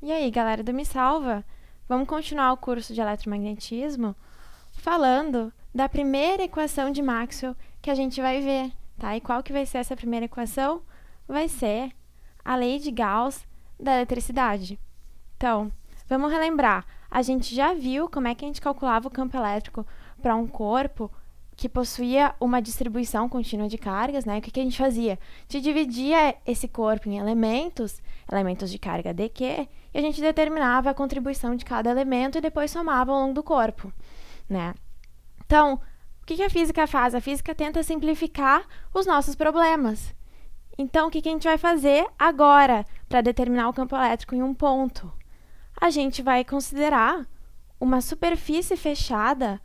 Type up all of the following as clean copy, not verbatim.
E aí, galera do Me Salva? Vamos continuar o curso de eletromagnetismo falando da primeira equação de Maxwell que a gente vai ver, tá? E qual que vai ser essa primeira equação? Vai ser a lei de Gauss da eletricidade. Então, vamos relembrar. A gente já viu como é que a gente calculava o campo elétrico para um corpo que possuía uma distribuição contínua de cargas, né? O que a gente fazia? A gente dividia esse corpo em elementos de carga dQ, e a gente determinava a contribuição de cada elemento e depois somava ao longo do corpo, né? Então, o que a física faz? A física tenta simplificar os nossos problemas. Então, o que a gente vai fazer agora para determinar o campo elétrico em um ponto? A gente vai considerar uma superfície fechada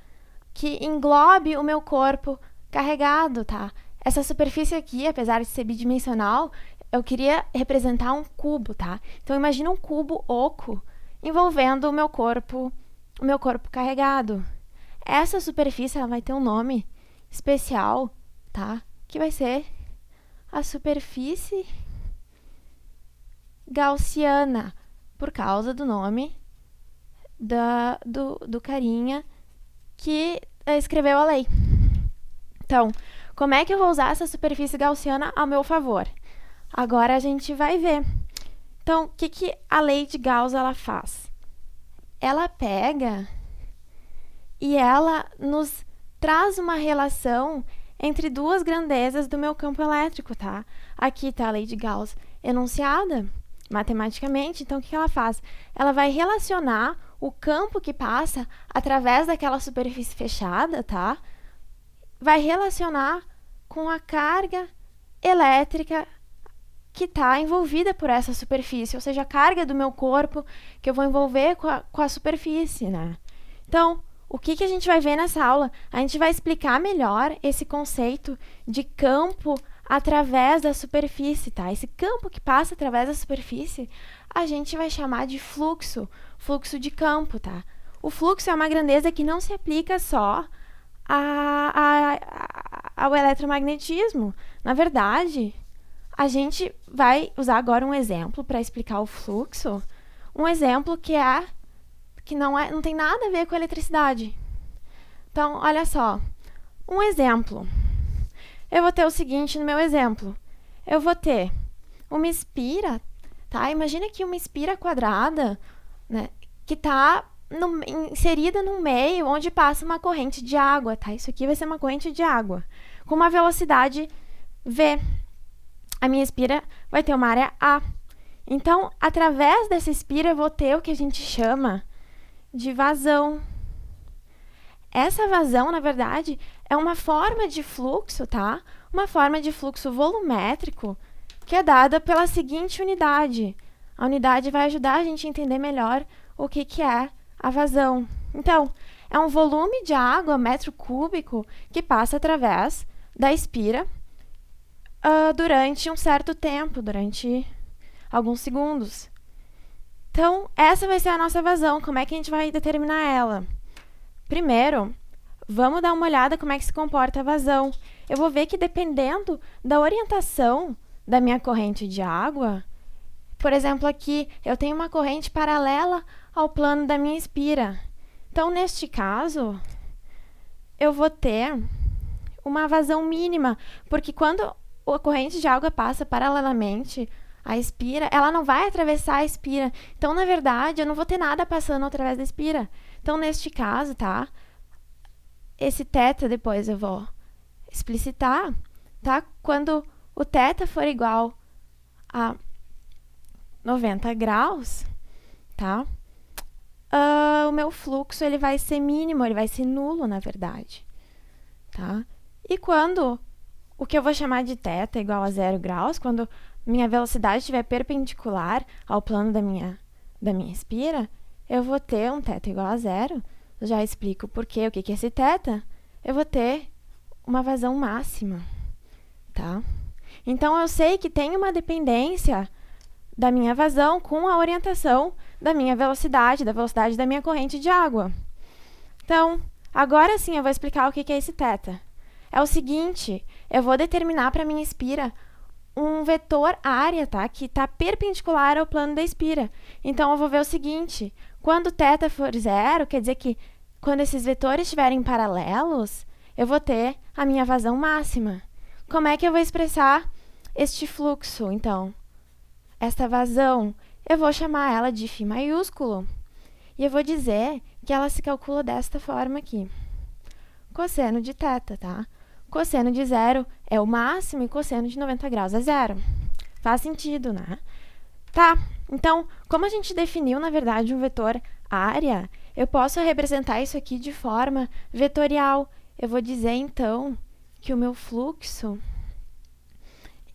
que englobe o meu corpo carregado, tá? Essa superfície aqui, apesar de ser bidimensional, eu queria representar um cubo, tá? Então, imagina um cubo oco envolvendo o meu corpo carregado. Essa superfície, ela vai ter um nome especial, tá? Que vai ser a superfície gaussiana, por causa do nome do carinha que escreveu a lei. Então, como é que eu vou usar essa superfície gaussiana ao meu favor? Agora a gente vai ver. Então, o que a lei de Gauss ela faz? Ela pega e ela nos traz uma relação entre duas grandezas do meu campo elétrico, tá? Aqui está a lei de Gauss enunciada matematicamente. Então, o que ela faz? Ela vai relacionar o campo que passa através daquela superfície fechada, tá? Vai relacionar com a carga elétrica que está envolvida por essa superfície, ou seja, a carga do meu corpo que eu vou envolver com a superfície, né? Então, o que a gente vai ver nessa aula? A gente vai explicar melhor esse conceito de campo através da superfície, tá? Esse campo que passa através da superfície, a gente vai chamar de fluxo de campo, tá? O fluxo é uma grandeza que não se aplica só ao eletromagnetismo. Na verdade, a gente vai usar agora um exemplo para explicar o fluxo, um exemplo que não tem nada a ver com a eletricidade. Então, olha só, um exemplo. Eu vou ter o seguinte no meu exemplo. Eu vou ter uma espira, tá? Imagina aqui uma espira quadrada, né, que está inserida no meio onde passa uma corrente de água, tá? Isso aqui vai ser uma corrente de água com uma velocidade v. A minha espira vai ter uma área A. Então, através dessa espira, eu vou ter o que a gente chama de vazão. Essa vazão, na verdade, é uma forma de fluxo, tá? Uma forma de fluxo volumétrico que é dada pela seguinte unidade. A unidade vai ajudar a gente a entender melhor o que é a vazão. Então, é um volume de água, metro cúbico, que passa através da espira durante um certo tempo, durante alguns segundos. Então, essa vai ser a nossa vazão. Como é que a gente vai determinar ela? Primeiro, vamos dar uma olhada como é que se comporta a vazão. Eu vou ver que dependendo da orientação da minha corrente de água, por exemplo, aqui eu tenho uma corrente paralela ao plano da minha espira. Então, neste caso, eu vou ter uma vazão mínima, porque quando a corrente de água passa paralelamente à espira, ela não vai atravessar a espira. Então, na verdade, eu não vou ter nada passando através da espira. Então, neste caso, tá? Esse θ depois eu vou explicitar, tá? Quando o θ for igual a 90 graus, tá? O meu fluxo ele vai ser mínimo, ele vai ser nulo, na verdade, tá? E quando o que eu vou chamar de θ é igual a 0 graus, quando minha velocidade estiver perpendicular ao plano da minha espira, eu vou ter um θ igual a 0. Eu já explico por quê, o que é esse θ. Eu vou ter uma vazão máxima, tá? Então, eu sei que tem uma dependência da minha vazão com a orientação da minha velocidade, da velocidade da minha corrente de água. Então, agora sim eu vou explicar o que é esse θ. É o seguinte, eu vou determinar para a minha espira um vetor área, tá? Que está perpendicular ao plano da espira. Então, eu vou ver o seguinte, quando θ for zero, quer dizer que quando esses vetores estiverem paralelos, eu vou ter a minha vazão máxima. Como é que eu vou expressar este fluxo, então? Esta vazão, eu vou chamar ela de φ maiúsculo. E eu vou dizer que ela se calcula desta forma aqui. Cosseno de θ, tá? Cosseno de zero é o máximo e cosseno de 90 graus é zero. Faz sentido, né? Tá, então, como a gente definiu, na verdade, um vetor área, eu posso representar isso aqui de forma vetorial. Eu vou dizer, então, que o meu fluxo,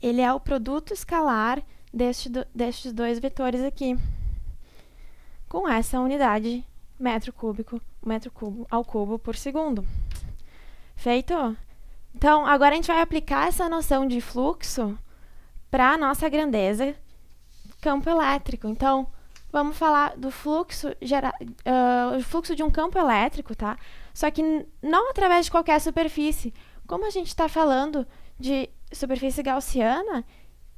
ele é o produto escalar destes dois vetores aqui, com essa unidade metro cubo ao cubo por segundo. Feito? Então, agora a gente vai aplicar essa noção de fluxo para a nossa grandeza campo elétrico. Então, vamos falar do fluxo, o fluxo de um campo elétrico, tá? Só que não através de qualquer superfície. Como a gente está falando de superfície gaussiana,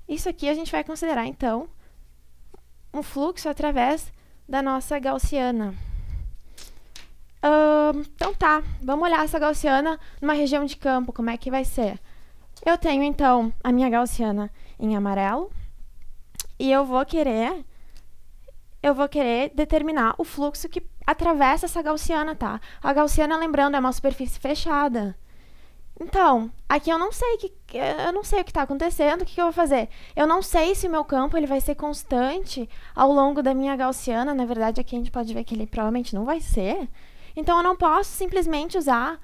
isso aqui a gente vai considerar, então, um fluxo através da nossa gaussiana. Então tá, vamos olhar essa gaussiana numa região de campo, como é que vai ser? Eu tenho, então, a minha gaussiana em amarelo e eu vou querer determinar o fluxo que atravessa essa gaussiana, tá? A gaussiana, lembrando, é uma superfície fechada. Então, aqui eu não sei o que está acontecendo, o que eu vou fazer? Eu não sei se o meu campo ele vai ser constante ao longo da minha gaussiana, na verdade aqui a gente pode ver que ele provavelmente não vai ser. Então, eu não posso simplesmente usar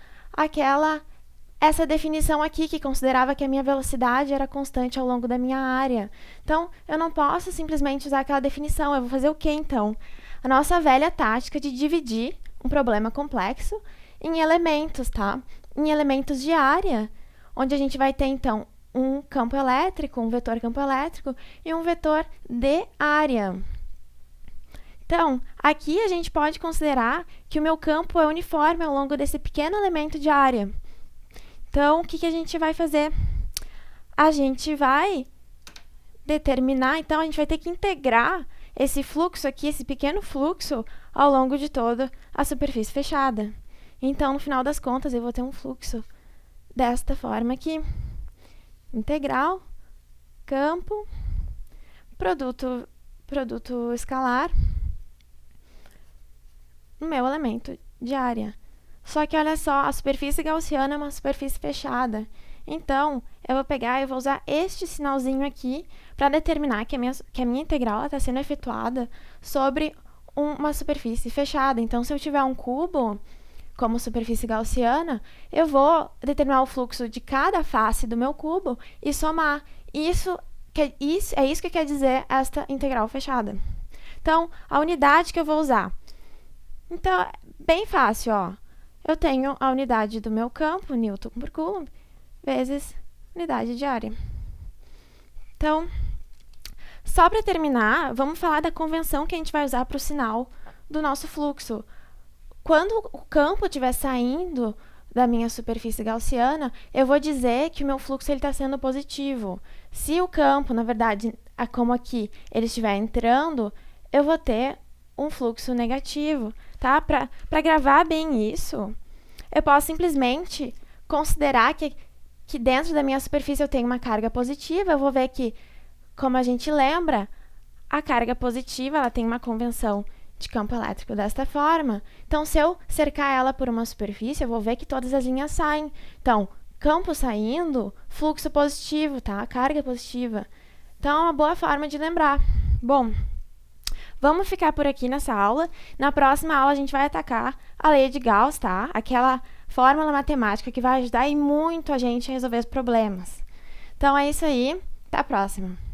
essa definição aqui, que considerava que a minha velocidade era constante ao longo da minha área. Então, eu não posso simplesmente usar aquela definição. Eu vou fazer o quê, então? A nossa velha tática de dividir um problema complexo em elementos, tá? Em elementos de área, onde a gente vai ter, então, um campo elétrico, um vetor campo elétrico e um vetor de área. Então, aqui a gente pode considerar que o meu campo é uniforme ao longo desse pequeno elemento de área. Então, o que a gente vai fazer? A gente vai determinar, então, a gente vai ter que integrar esse fluxo aqui, esse pequeno fluxo, ao longo de toda a superfície fechada. Então, no final das contas, eu vou ter um fluxo desta forma aqui. Integral, campo, produto escalar, no meu elemento de área. Só que, olha só, a superfície gaussiana é uma superfície fechada. Então, eu vou pegar e vou usar este sinalzinho aqui para determinar que a minha integral está sendo efetuada sobre uma superfície fechada. Então, se eu tiver um cubo como superfície gaussiana, eu vou determinar o fluxo de cada face do meu cubo e somar. É isso que quer dizer esta integral fechada. Então, a unidade que eu vou usar. Então, é bem fácil, ó. Eu tenho a unidade do meu campo, Newton por Coulomb, vezes unidade de área. Então, só para terminar, vamos falar da convenção que a gente vai usar para o sinal do nosso fluxo. Quando o campo estiver saindo da minha superfície gaussiana, eu vou dizer que o meu fluxo está sendo positivo. Se o campo, na verdade, como aqui, ele estiver entrando, eu vou ter um fluxo negativo, tá? Para gravar bem isso, eu posso simplesmente considerar que dentro da minha superfície eu tenho uma carga positiva. Eu vou ver que, como a gente lembra, a carga positiva ela tem uma convenção de campo elétrico desta forma. Então, se eu cercar ela por uma superfície, eu vou ver que todas as linhas saem. Então, campo saindo, fluxo positivo, tá? Carga positiva. Então, é uma boa forma de lembrar. Bom, vamos ficar por aqui nessa aula. Na próxima aula, a gente vai atacar a lei de Gauss, tá? Aquela fórmula matemática que vai ajudar e muito a gente a resolver os problemas. Então, é isso aí. Até a próxima.